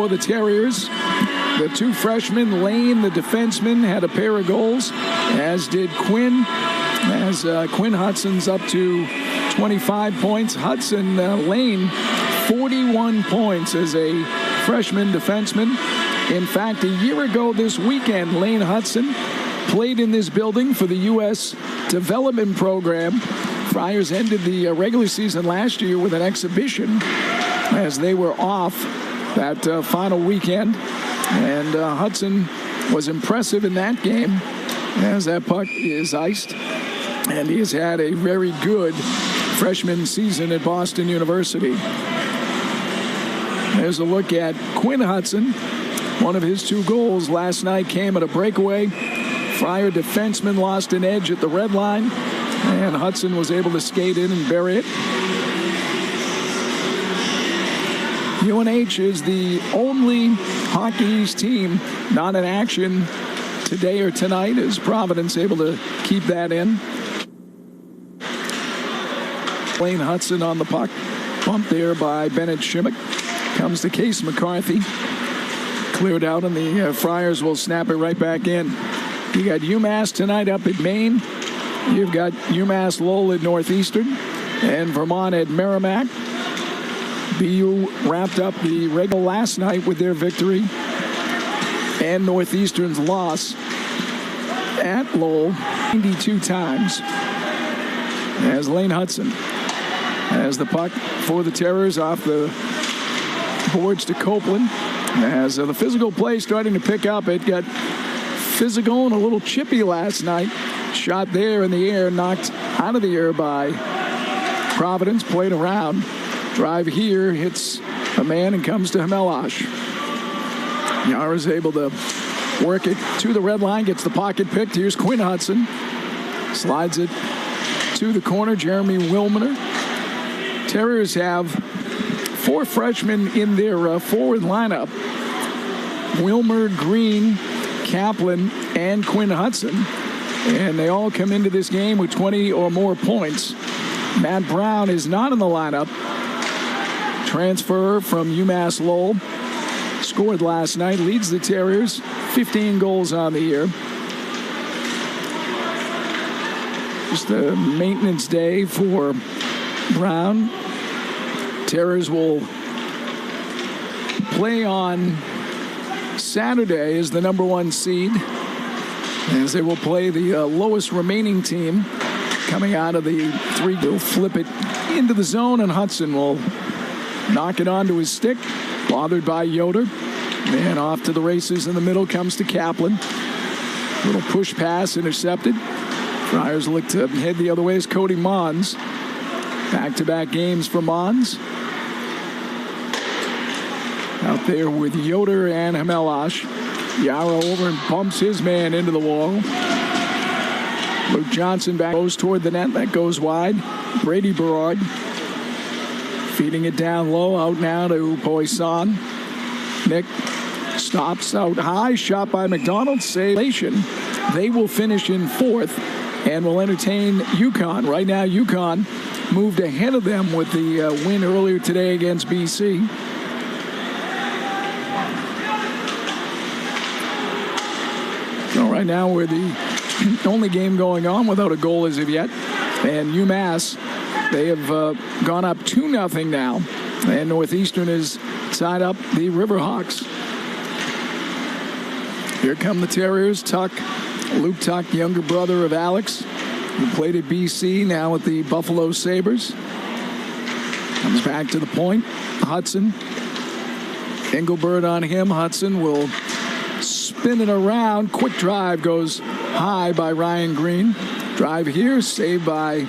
for the Terriers. The two freshmen, Lane, the defenseman, had a pair of goals, as did Quinn. As Quinn Hutson's up to 25 points. Lane, 41 points as a freshman defenseman. In fact, a year ago this weekend, Lane Hutson played in this building for the U.S. Development Program. Friars ended the regular season last year with an exhibition as they were off that final weekend. And Hutson was impressive in that game as that puck is iced. And he has had a very good freshman season at Boston University. There's a look at Quinn Hutson. One of his two goals last night came at a breakaway. Friar defenseman lost an edge at the red line, and Hutson was able to skate in and bury it. UNH is the only Hockey East team not in action today or tonight, as Providence able to keep that in. Lane Hutson on the puck. Bumped there by Bennett Shimmick. Comes to Case McCarthy. Cleared out, and the Friars will snap it right back in. You got UMass tonight up at Maine. You've got UMass Lowell at Northeastern. And Vermont at Merrimack. BU wrapped up the regular last night with their victory. And Northeastern's loss at Lowell 92 times. As Lane Hutson has the puck for the Terriers off the boards to Copeland. As the physical play starting to pick up, it got physical and a little chippy last night. Shot there in the air, knocked out of the air by Providence, played around. Drive here, hits a man and comes to Hamelosh. Yara's able to work it to the red line, gets the pocket picked. Here's Quinn Hutson. Slides it to the corner, Jeremy Wilmer. Terriers have four freshmen in their forward lineup. Wilmer, Green, Kaplan, and Quinn Hutson. And they all come into this game with 20 or more points. Matt Brown is not in the lineup. Transfer from UMass Lowell. Scored last night, leads the Terriers, 15 goals on the year. Just a maintenance day for Brown. Terriers will play on Saturday as the number one seed, as they will play the lowest remaining team coming out of the three. They'll flip it into the zone, and Hutson will knock it onto his stick, bothered by Yoder. Man off to the races in the middle, comes to Kaplan. Little push pass intercepted. Friars look to head the other way as Cody Mons. Back-to-back games for Mons. Out there with Yoder and Hamelosh. Yara over and pumps his man into the wall. Luke Johnson back goes toward the net. That goes wide. Brady Berard feeding it down low. Out now to Poisson. Nick stops out high. Shot by McDonald. Salvation. They will finish in fourth and will entertain UConn. Right now, UConn moved ahead of them with the win earlier today against BC. So right now we're the only game going on without a goal as of yet. And UMass, they have gone up 2-0 now. And Northeastern is tied up the Riverhawks. Here come the Terriers. Luke Tuck, younger brother of Alex, who played at BC, now at the Buffalo Sabres. Comes back to the point. Hutson. Engelbert on him. Hutson will spin it around. Quick drive goes high by Ryan Green. Drive here, saved by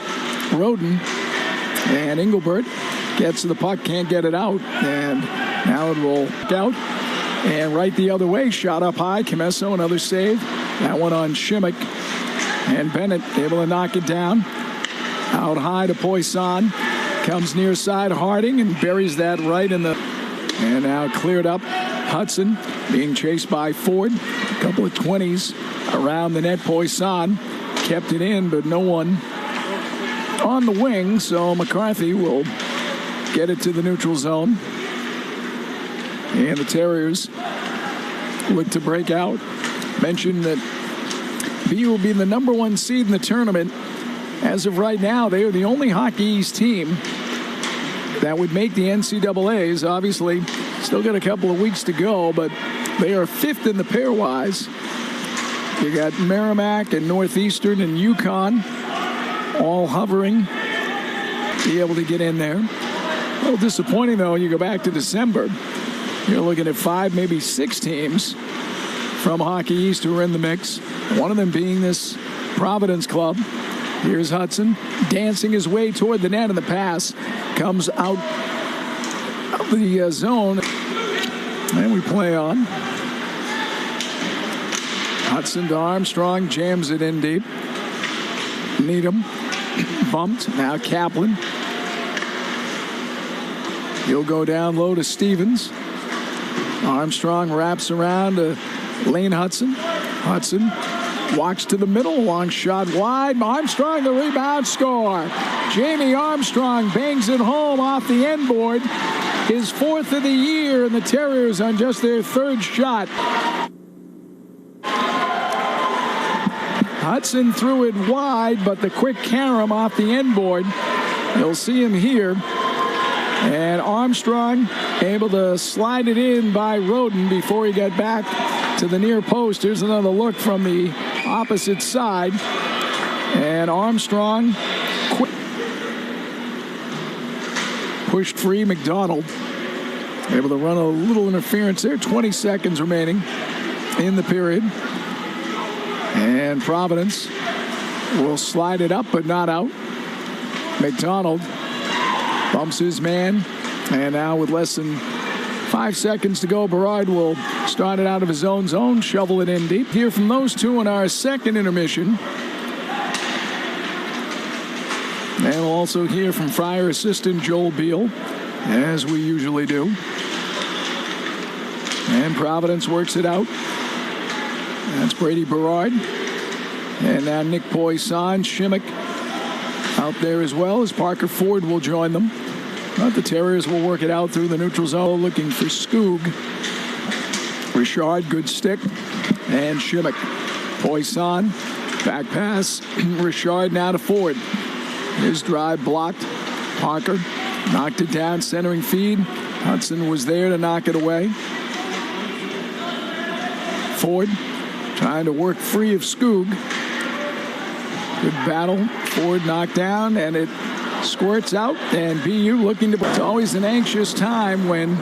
Roden. And Engelbert gets to the puck, can't get it out. And now it will out. And right the other way, shot up high. Camesso, another save. That one on Shimmick. And Bennett able to knock it down. Out high to Poisson. Comes near side Harding and buries that right in the... And now cleared up. Hutson being chased by Ford. A couple of 20s around the net. Poisson kept it in, but no one on the wing. So McCarthy will get it to the neutral zone. And the Terriers look to break out. Mentioned that BU will be the #1 seed in the tournament. As of right now, they are the only Hockey East team that would make the NCAAs. Obviously, still got a couple of weeks to go, but they are 5th in the pairwise. You got Merrimack and Northeastern and UConn all hovering to be able to get in there. A little disappointing, though, you go back to December. You're looking at 5, maybe 6 teams from Hockey East who are in the mix. One of them being this Providence club. Here's Hutson dancing his way toward the net, and the pass comes out of the zone. And we play on. Hutson to Armstrong, jams it in deep. Needham bumped. Now Kaplan. He'll go down low to Stevens. Armstrong wraps around to Lane Hutson. Hutson walks to the middle. Long shot wide. Armstrong the rebound, score. Jamie Armstrong bangs it home off the end board. His 4th of the year, and the Terriers on just their 3rd shot. Hutson threw it wide, but the quick carom off the end board. You'll see him here. And Armstrong able to slide it in by Roden before he got back to the near post. Here's another look from the opposite side. And Armstrong pushed free. McDonald able to run a little interference there. 20 seconds remaining in the period. And Providence will slide it up, but not out. McDonald bumps his man. And now with less than 5 seconds to go, Berard will start it out of his own zone, shovel it in deep. Hear from those two in our second intermission. And we'll also hear from Friar assistant Joel Beal, as we usually do. And Providence works it out. That's Brady Berard. And now Nick Poisson, Shimmick out there as well, as Parker Ford will join them. But the Terriers will work it out through the neutral zone, looking for Skoog. Richard, good stick. And Shimmick. Poisson, back pass. Richard now to Ford. His drive blocked. Parker knocked it down, centering feed. Hutson was there to knock it away. Ford trying to work free of Skoog. Good battle. Ford knocked down, and it squirts out. And BU looking to... It's always an anxious time when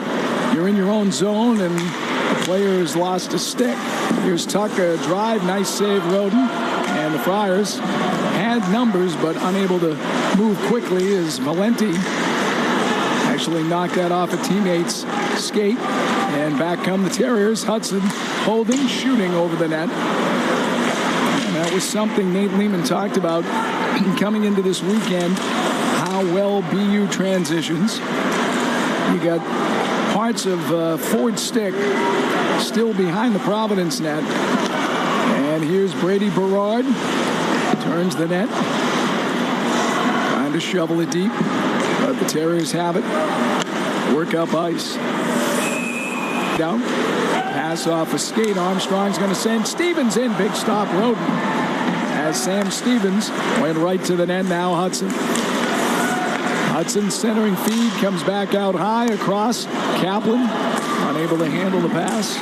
you're in your own zone and the player has lost a stick. Here's Tuck, a drive. Nice save, Roden. And the Friars had numbers, but unable to move quickly as Valenti actually knocked that off a teammate's skate. And back come the Terriers. Hutson holding, shooting over the net. And that was something Nate Lehman talked about coming into this weekend, how well BU transitions. You got parts of Ford's stick still behind the Providence net. And here's Brady Berard. Turns the net. Trying to shovel it deep. But the Terriers have it. Work up ice. Down. Pass off a skate. Armstrong's going to send Stevens in. Big stop, Roden. As Sam Stevens went right to the net. Now Hutson. Hutson centering feed. Comes back out high across. Kaplan unable to handle the pass.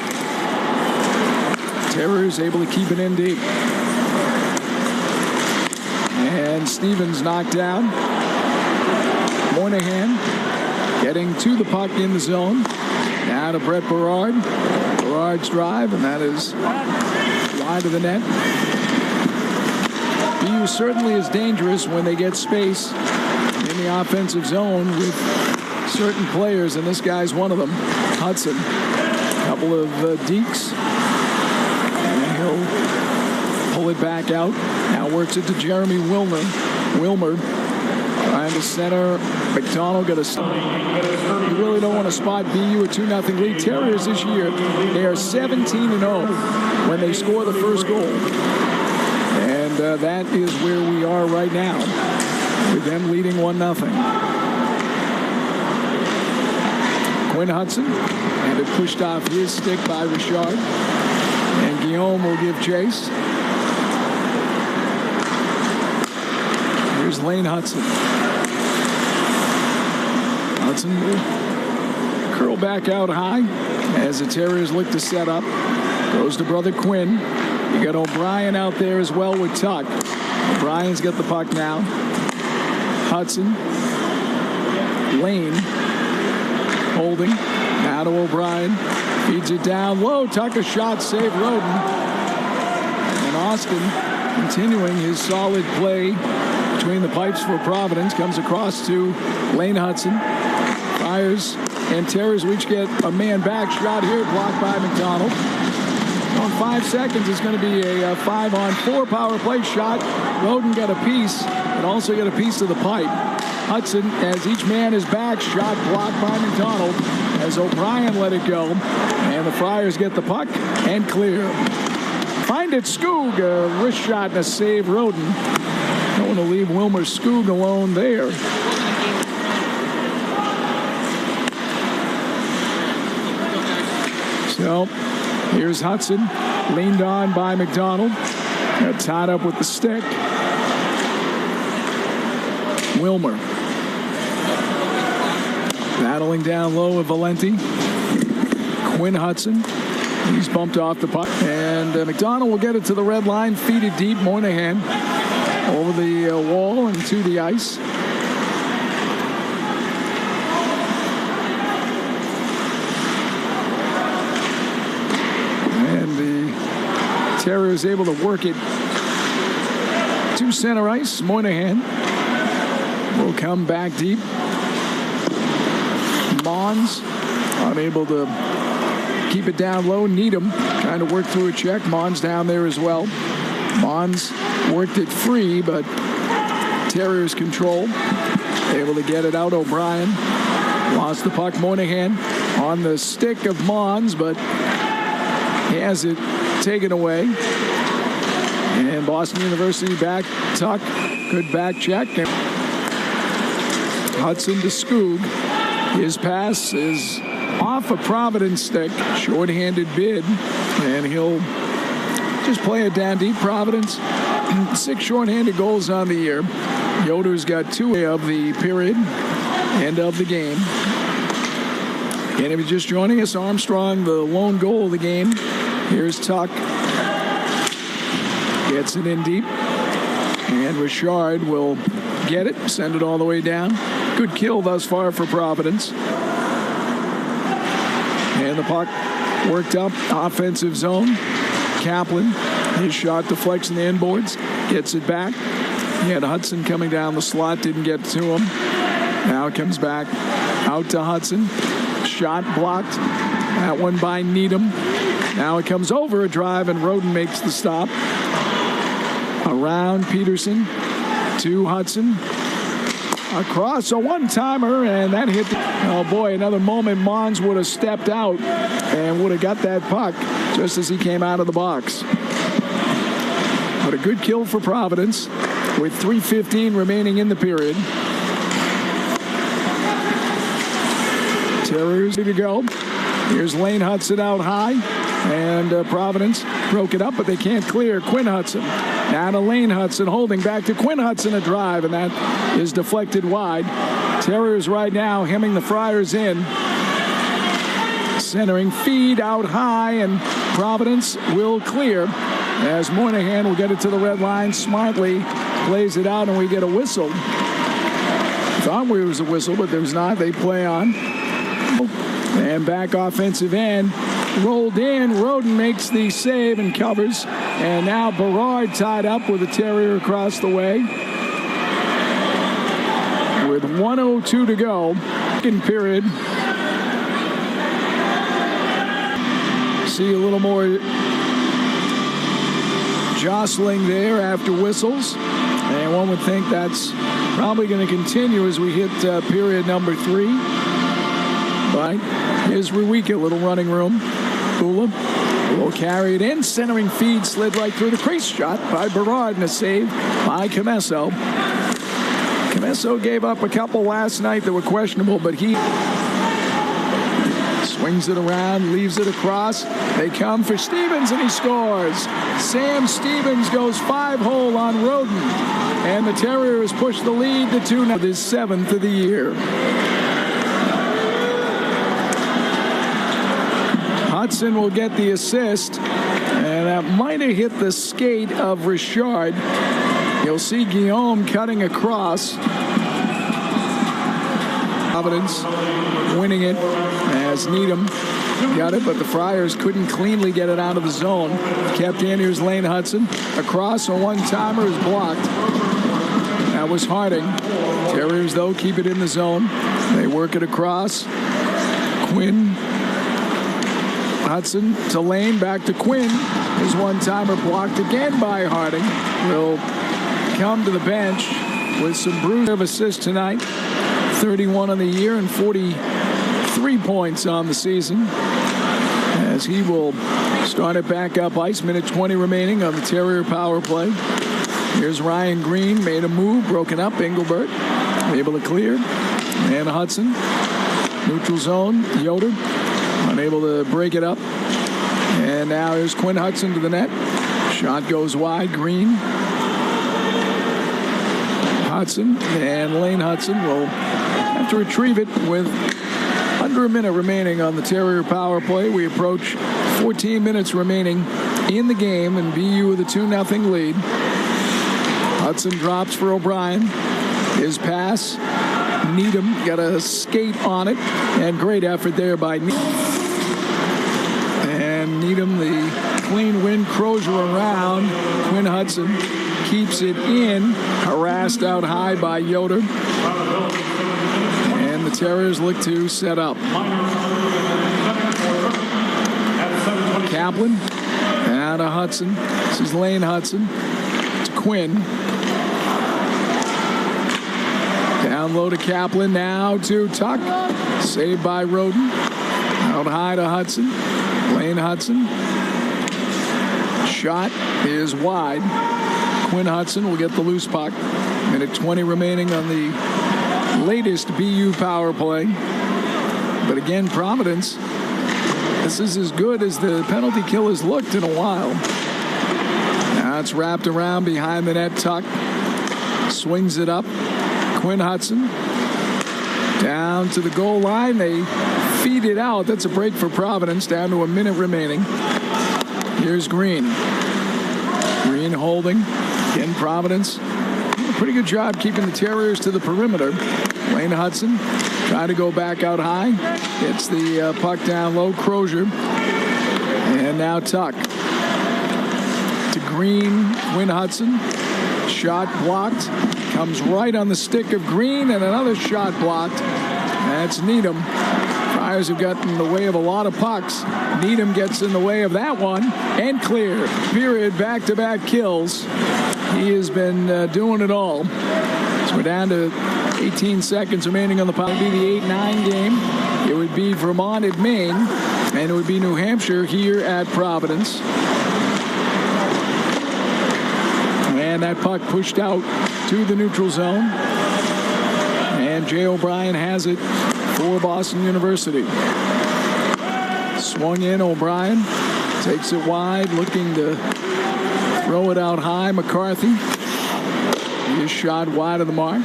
Terriers able to keep it in deep. And Stevens knocked down. Moynihan getting to the puck in the zone. Now to Brett Berard. Berard's drive, and that is wide of the net. BU certainly is dangerous when they get space in the offensive zone with certain players, and this guy's one of them. Hutson. A couple of dekes. And he'll pull it back out. Now works it to Jeremy Wilmer. Wilmer trying to center. McDonald got a... You really don't want to spot BU a 2-0 lead. Terriers this year, they are 17-0 when they score the first goal. And that is where we are right now, with them leading 1-0. Quinn Hutson, and it pushed off his stick by Richard. And Guillaume will give chase. Here's Lane Hutson. Hutson will curl back out high as the Terriers look to set up. Goes to brother Quinn. You got O'Brien out there as well with Tuck. O'Brien's got the puck now. Hutson. Lane. Holding. Now to O'Brien. Feeds it down low. Tuck a shot. Save Roden. And Austin continuing his solid play between the pipes for Providence. Comes across to Lane Hutson. Fires. And Terriers each get a man back shot here. Blocked by McDonald. On 5 seconds, it's going to be a 5-on-4 power play shot. Roden got a piece, and also got a piece of the pipe. Hutson, as each man is back, shot blocked by McDonald as O'Brien let it go. And the Friars get the puck and clear. Find it, Skoog. A wrist shot and a save, Roden. Don't want to leave Wilmer Skoog alone there. So here's Hutson, leaned on by McDonald. Got tied up with the stick. Wilmer. Battling down low with Valenti. Quinn Hutson. He's bumped off the puck. And McDonald will get it to the red line. Feed it deep. Moynihan over the wall and to the ice. Terriers able to work it to center ice. Moynihan will come back deep. Mons unable to keep it down low. Needham trying to work through a check. Mons down there as well. Mons worked it free, but Terriers control. Able to get it out. O'Brien lost the puck. Moynihan on the stick of Mons, but he has it taken away. And Boston University back. Tuck. Good back check. Hutson to Skoog. His pass is off a Providence stick. Short-handed bid. And he'll just play it down deep. Providence. 6 short-handed goals on the year. Yoder's got 2 of the period. End of the game. And if you're just joining us, Armstrong, the lone goal of the game. Here's Tuck. Gets it in deep. And Richard will get it. Send it all the way down. Good kill thus far for Providence. And the puck worked up. Offensive zone. Kaplan. His shot deflects in the inboards. Gets it back. He had Hutson coming down the slot. Didn't get to him. Now it comes back out to Hutson. Shot blocked. That one by Needham. Now it comes over a drive, and Roden makes the stop. Around Peterson to Hutson. Across a one-timer, and that hit. Oh, boy, another moment. Mons would have stepped out and would have got that puck just as he came out of the box. But a good kill for Providence with 3:15 remaining in the period. Terriers ready to go. Here's Lane Hutson out high. And Providence broke it up, but they can't clear. Quinn Hutson. Now to Lane Hutson, holding back to Quinn Hutson, a drive, and that is deflected wide. Terriers right now hemming the Friars in. Centering feed out high, and Providence will clear as Moynihan will get it to the red line. Smartly plays it out, and we get a whistle. Thought it was a whistle, but there was not. They play on. And back offensive end. Rolled in. Roden makes the save and covers. And now Berard tied up with a Terrier across the way. With 1:02 to go. Second period. See a little more jostling there after whistles. And one would think that's probably going to continue as we hit period number 3. But here's Ruika, little running room. Bula will carry it in. Centering feed slid right through the crease. Shot by Berard and a save by Comesso. Comesso gave up a couple last night that were questionable, but he Swings it around, leaves it across. They come for Stevens, and he scores. Sam Stevens goes 5-hole on Roden. And the Terriers push the lead to 2-0. His 7th of the year. Hutson will get the assist. And that might have hit the skate of Richard. You'll see Guillaume cutting across. Providence winning it as Needham got it, but the Friars couldn't cleanly get it out of the zone. Kept in. Here's Lane Hutson. Across, a one-timer is blocked. That was Harding. Terriers, though, keep it in the zone. They work it across. Quinn. Hutson to Lane, back to Quinn. His one-timer blocked again by Harding. Will come to the bench with some bruise of assists tonight. 31 on the year and 43 points on the season. As he will start it back up ice. Minute 20 remaining on the Terrier power play. Here's Ryan Green, made a move, broken up. Engelbert able to clear. And Hutson. Neutral zone. Yoder unable to break it up. And now here's Quinn Hutson to the net. Shot goes wide. Green. Hutson, and Lane Hutson will have to retrieve it with under a minute remaining on the Terrier power play. We approach 14 minutes remaining in the game, and BU with a 2-0 lead. Hutson drops for O'Brien. His pass. Needham got a skate on it, and great effort there by Needham. And Needham, the clean win. Crozier around. Quinn Hutson keeps it in, harassed out high by Yoder. And the Terriers look to set up. Kaplan, out of Hutson. This is Lane Hutson to Quinn. Down low to Kaplan, now to Tuck. Saved by Roden. Out high to Hutson. Lane Hutson. Shot is wide. Quinn Hutson will get the loose puck. Minute 20 remaining on the latest BU power play. But again, Providence, this is as good as the penalty kill has looked in a while. Now it's wrapped around behind the net. Tuck swings it up. Quinn Hutson down to the goal line. They feed it out. That's a break for Providence. Down to a minute remaining. Here's Green. Green holding. In Providence, a pretty good job keeping the Terriers to the perimeter. Lane Hutson trying to go back out high. Hits the puck down low. Crozier. And now Tuck. To Green. Quinn Hutson. Shot blocked. Comes right on the stick of Green, and another shot blocked. That's Needham. Friars have gotten in the way of a lot of pucks. Needham gets in the way of that one and clear. Period. Back-to-back kills. He has been doing it all. So we're down to 18 seconds remaining on the power. It would be the 8-9 game. It would be Vermont at Maine, and it would be New Hampshire here at Providence. And that puck pushed out to the neutral zone. And Jay O'Brien has it for Boston University. Swung in, O'Brien takes it wide, looking to throw it out high. McCarthy. He is shot wide of the mark.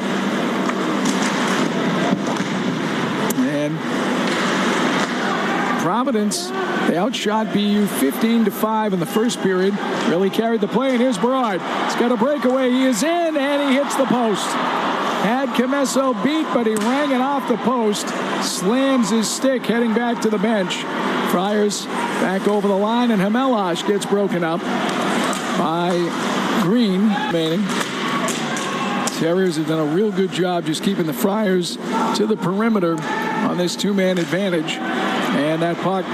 And Providence, they outshot BU 15-5 in the first period. Really carried the play, and here's Berard. He's got a breakaway. He is in, and he hits the post. Had Camesso beat, but he rang it off the post. Slams his stick, heading back to the bench. Friars back over the line, and Hamelash gets broken up by Green. Terriers have done a real good job just keeping the Friars to the perimeter on this two-man advantage. And that puck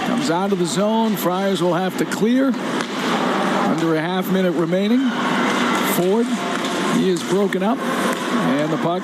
comes out of the zone. Friars will have to clear. Under a half minute remaining. Ford, he is broken up. And the puck